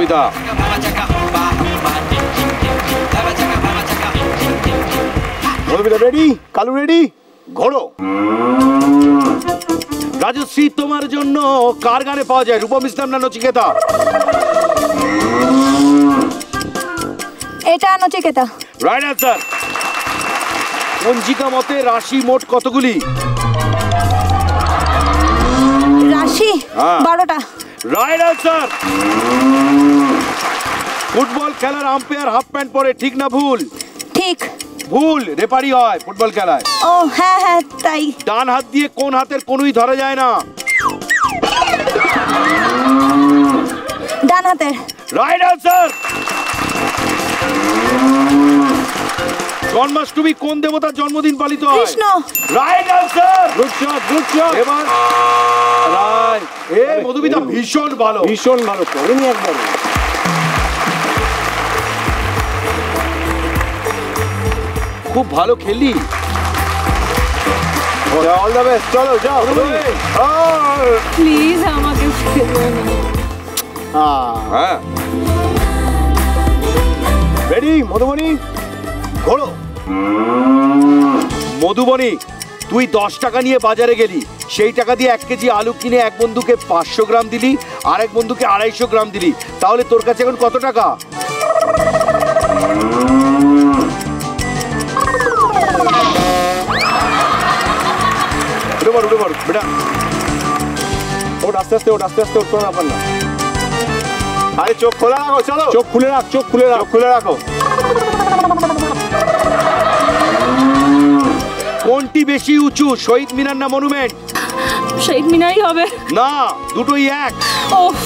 Madhumita. Madhumita ready, Kalu ready, ঘোড়ো। রাজশ্রী তোমার জন্য কার গানে পাওয়া যায়, রূপম ইসলাম না নচিকেতা? এটা নচিকেতা। Right answer. পঞ্জিকা মতে রাশি মোট কতগুলি? রাশি 12টা। Right answer. ফুটবল খেলার আম্পায়ার হাফ প্যান্ট পরে, ঠিক না ভুল? ঠিক। ভুল, রেফারি হয় ফুটবল খেলায়। ও হ্যাঁ হ্যাঁ তাই। ডান হাত দিয়ে কোন হাতের কোনই ধরা যায় না? ডান হাতের। Right answer. জন্মাষ্টমী কোন দেবতার জন্মদিন পালিত হয়? Krishna. Right answer. Good shot, good shot. এবার রাইট। মধুমিতা ভীষণ ভালো, ভীষণ ভালো করেনি একবার। খুব ভালো খেলি। All the best. চলো যাও। প্লিজ আমাকে ফেলো না। হ্যাঁ রেডি, মধুবনী ঘোড়ো। মধুবনী, তুই 10 টাকা নিয়ে বাজারে গেলি, সেই টাকা দিয়ে 1 কেজি আলু কিনে এক বন্ধুকে 500 গ্রাম দিলি, আর এক বন্ধুকে 250 গ্রাম দিলি, তাহলে তোর কাছে এখন কত টাকা? বেটা ওট, আস্তে আস্তে ওট, আস্তে আস্তে ওট, কোনো ব্যাপার না। আরে চোখ খোলা রাখো, চলো চোখ খুলে রাখ, চোখ খুলে রাখ, খুলে রাখো। কোনটি বেশি উঁচু, শহীদ মিনার না মনুমেন্ট? শহীদ মিনারই হবে। না, দুটোই এক। ওফ।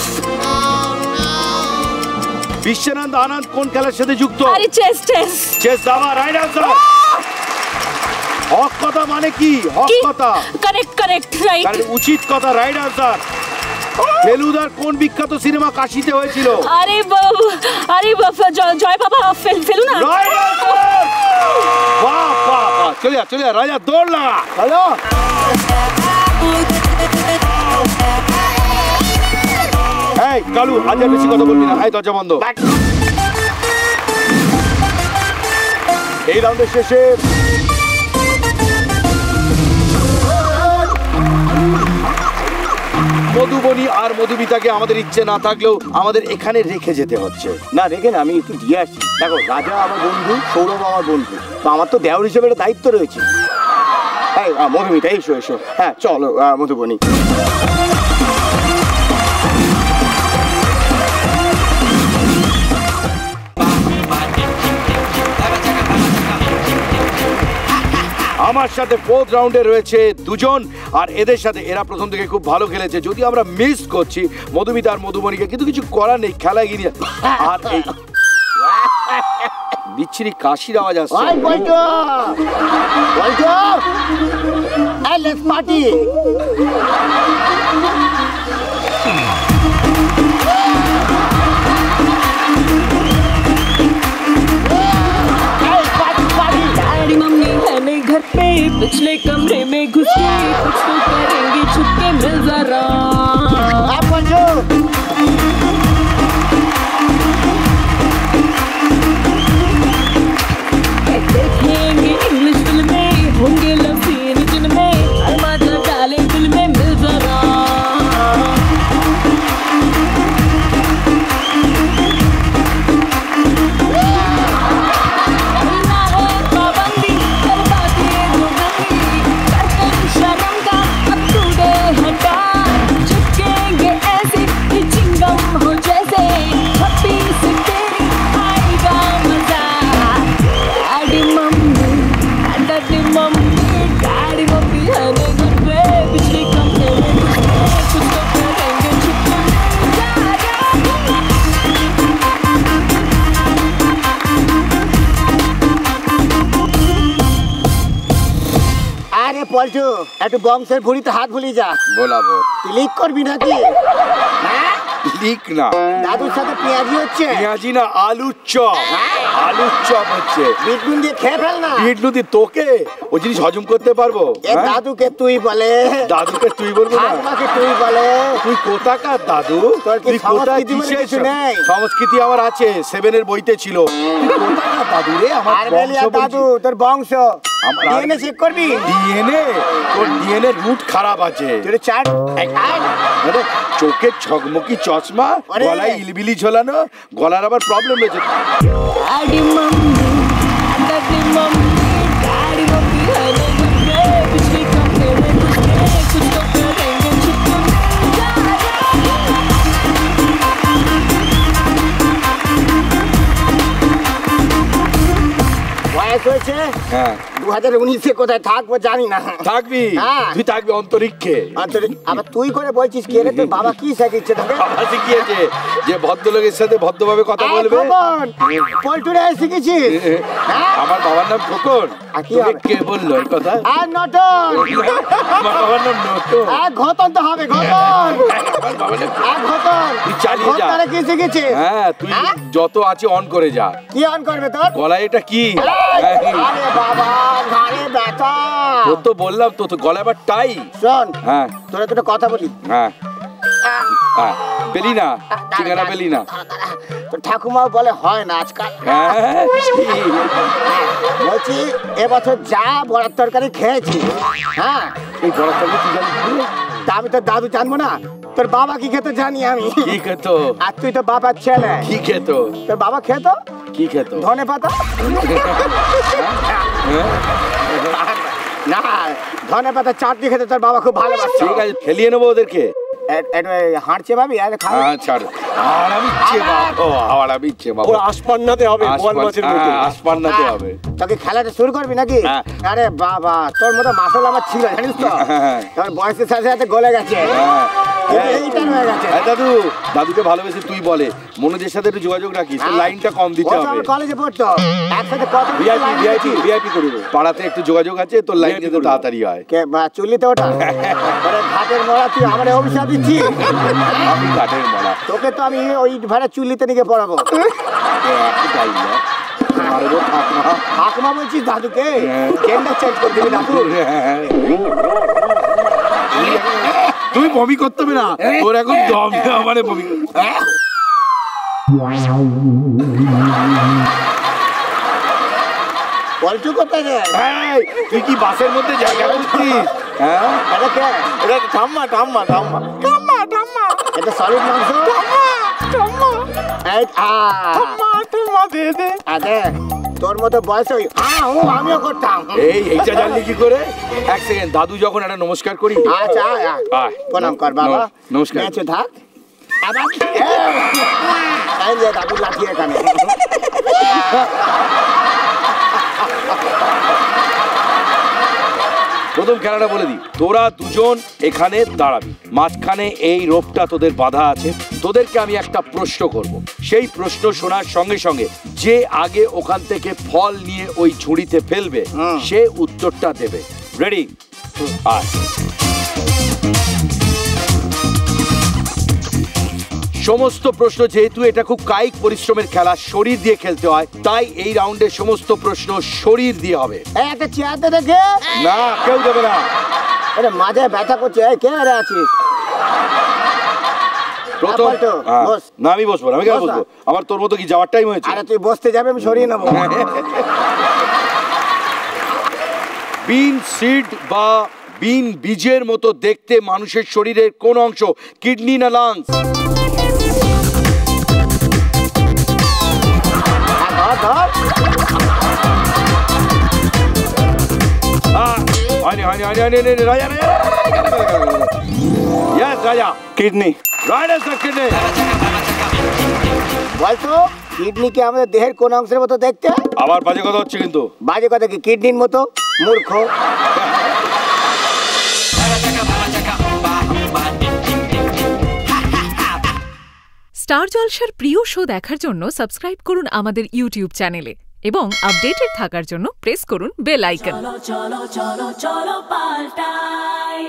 বিশ্বনাথ আনন্দ কোন খেলার সাথে যুক্ত? আরে চেস চেস। চেস দাবা। Right answer. হক কথা মানে কি? হক কথা। Correct correct right. কারণ উচিত কথা। Right answer. ফেলুদার কোন বিখ্যাত সিনেমা কাশিতে হয়েছিল? আরে বাবা, আরে বাবা, জয় বাবা ফেলুনা। Right answer. বাহ বাহ বাহ, চলে যা চলে যা, রাজা দৌড় লাগা। হ্যালো এই কালু, আজ আর বেশি কথা বলবি না। এই দরজা বন্ধ। এই রাউন্ডের শেষে মধুবনী আর মধুমিতাকে আমাদের ইচ্ছে না থাকলেও আমাদের এখানে রেখে যেতে হচ্ছে। না রেখে না, আমি একটু দিয়ে আসি। দেখো, রাজা আমার বন্ধু, সৌরভ আমার বন্ধু, তো আমার তো দেওর হিসেবে একটা দায়িত্ব রয়েছে। এই মধুমিতা এসো এসো। হ্যাঁ চলো মধুবনী। আমার সাথে 4th রাউন্ডে রয়েছে দুজন, আর এদের সাথে এরা প্রথম থেকে খুব ভালো খেলেছে, যদি আমরা মিস করছি মধুমিতা আর মধুবনীকে, কিন্তু কিছু করার নেই, খেলা এগিয়ে। আর এই বিচ্ছিরি কাশির আওয়াজ আসছে। Let's party. घर पे पिछले कमरे में घुस के कुछ तो करेंगे, छुपके मिल जरा। देखेंगे इंग्लिश फिल्में, होंगे लव सीन जिनमें अलमाजा डाले दिल में, मिल जरा। পল্টু, একটু বংশের ভুড়িতে হাত ভুলি যা। বলাবো। তুই লিক করবি নাকি? লিক না, দাদুর সাথে পেঁয়াজি হচ্ছে। পেঁয়াজি না, আলুর চপ। আলুর চপ হচ্ছে। বিট নুন দিয়ে খেয়ে ফেল না। বিট নুন দিয়ে তোকে ও জিনিস হজম করতে পারবো? দাদুকে তুই বলে, দাদুকে তুই বলবো না, আমাকে তুই বলে। তুই কোথাকার দাদু? তোর কি সংস্কৃতি বলে কিছু নেই? সংস্কৃতি আমার আছে, 7 এর বইতে ছিল। তুই কোথাকার দাদু রে? আমার বংশ দাদু, তোর বংশ। ডিএনএ চেক করবি? ডিএনএ? তোর ডিএনএ রুট খারাপ আছে। তোর চার চোখে ছকমকি চশমা, গলায় ইলবিলি ঝোলানো, গলার আবার প্রবলেম হয়েছে। বয়স হয়েছে, হ্যাঁ 2019-এ কোথায় থাকবো জানি না। থাকবি? তুই থাকবি অন্তরিক্ষে। আবার তুই করে বলছিস কে রে? তোর বাবা কি শিখিয়েছে তোকে? বাবা শিখিয়েছে যে ভদ্রলোকের সাথে ভদ্রভাবে কথা বলবে। পল্টুরে শিখেছিস? আমার বাবার নাম খোকন। কে বললো এই কথা? আর নটন। আমার বাবার নাম নটন। ঘটন তো হবে, ঘটন। তুই চালিয়ে যা। কি শিখেছিস? হ্যাঁ তুই যত আছে অন করে যা। কি অন করবে তোর? গলায় এটা কি? আরে বাবা, ঘাড়ে ব্যথা। তোর তো বললাম তো গলায় আবার টাই। শোন, হ্যাঁ তোরা দুটো কথা বলি। হ্যাঁ পেলি না, ঠিকানা পেলি না। তোর ঠাকুমাও বলে হয় না আজকাল। বলছি এবছর যা বড়ার তরকারি খেয়েছি, হ্যাঁ এই বড়ার তরকারি কি জানি? তা আমি তোর দাদু জানবো না? তোর বাবা কি খেত জানি আমি। কি খেত? আর তুই তো বাবার ছেলে। কি খেত? তোর বাবা খেত কি খেত? ধনে পাতা। না, ধনে পাতা চাটনি খেতে তোর বাবা খুব ভালোবাসে। ঠিক আছে, খেলিয়ে নেবো ওদেরকে। হাঁটছে ভাবি, আরে ছাড়। আর আমি চেবাবো, আর আমি চেবাবো। আসপান্নাতে হবে, বল মাছের মতো আসপান্নাতে হবে। তোকে খেলাটা শুরু করবি নাকি? আরে বাবা, তোর মতো মাসল আমার ছিল জানিস তো? তোর বয়সের সাথে সাথে গলে গেছে। দাদু, দাদুকে ভালোবেসে তুই বলে মনোজের সাথে একটু যোগাযোগ রাখিস, লাইনটা কম দিতে হবে। কলেজে পড়তো একসাথে, কত ভিআইপি করবো। পাড়াতে একটু যোগাযোগ আছে, তোর লাইন যেতে তাড়াতাড়ি হয়। চুল্লিতে ওটা ঘাটের মরা, তুই আমার অভিশাপ দিচ্ছিস? আমি ঘাটের মরা? তোকে তো আমি ওই ভাড়া চুল্লিতে নিয়ে পড়াবো। ঠাকুমা বলছিস দাদুকে? জেন্ডার চেঞ্জ করে দিবি দাদু? তুমি বমি করতে হবে না, তোর এখন দম মানে বমি। পল্টু কোথায় রে? তুই কি বাসের মধ্যে জায়গা করছিস? হ্যাঁ এটা ঠাম্মা ঠাম্মা ঠাম্মা ঠাম্মা ঠাম্মা, এটা সলিড মাংস। তোর মতো বয়স আমিও করতাম। এইটা জানলি কি করে? এক সেকেন্ড, দাদু যখন একটা নমস্কার করি। আচ্ছা প্রণাম কর বাবা। নমস্কার। থাক দাদু লাঠি এখানে। প্রথম খেলাটা বলে দিই, তোরা দুজন এখানে দাঁড়াবি, মাঝখানে এই রোপটা তোদের বাধা আছে। তোদেরকে আমি একটা প্রশ্ন করব, সেই প্রশ্ন শোনার সঙ্গে সঙ্গে যে আগে ওখান থেকে ফল নিয়ে ওই ঝুড়িতে ফেলবে সে উত্তরটা দেবে। রেডি? সমস্ত প্রশ্ন, যেহেতু এটা খুব কায়িক পরিশ্রমের খেলা, শরীর দিয়ে খেলতে হয়, তাই এই রাউন্ডের সমস্ত প্রশ্ন শরীর দিয়ে হবে। একটা চেয়ারতে দেখে না, কেউ দেবে না। আরে মাঝে ব্যথা করছে, কে আরে আছিস? প্রথম না, আমি বসবো না। আমি কেন বসবো? আমার তোর মতো কি যাওয়ার টাইম হয়েছে? আরে তুই বসতে যাবে, আমি সরিয়ে নেবো। বিন সিড বা বিন বীজের মতো দেখতে মানুষের শরীরের কোন অংশ? কিডনি না লাংস? কিডনি। বলতো কিডনি কি আমাদের দেহের কোন অংশের মতো দেখতে? আবার বাজে কথা হচ্ছে কিন্তু। বাজে কথা কি? কিডনির মতো? মূর্খ। স্টার জলসার প্রিয় শো দেখার জন্য সাবস্ক্রাইব করুন আমাদের ইউটিউব চ্যানেলে এবং আপডেটেড থাকার জন্য প্রেস করুন বেল আইকন। চলো চলো চলো চলো পাল্টাই।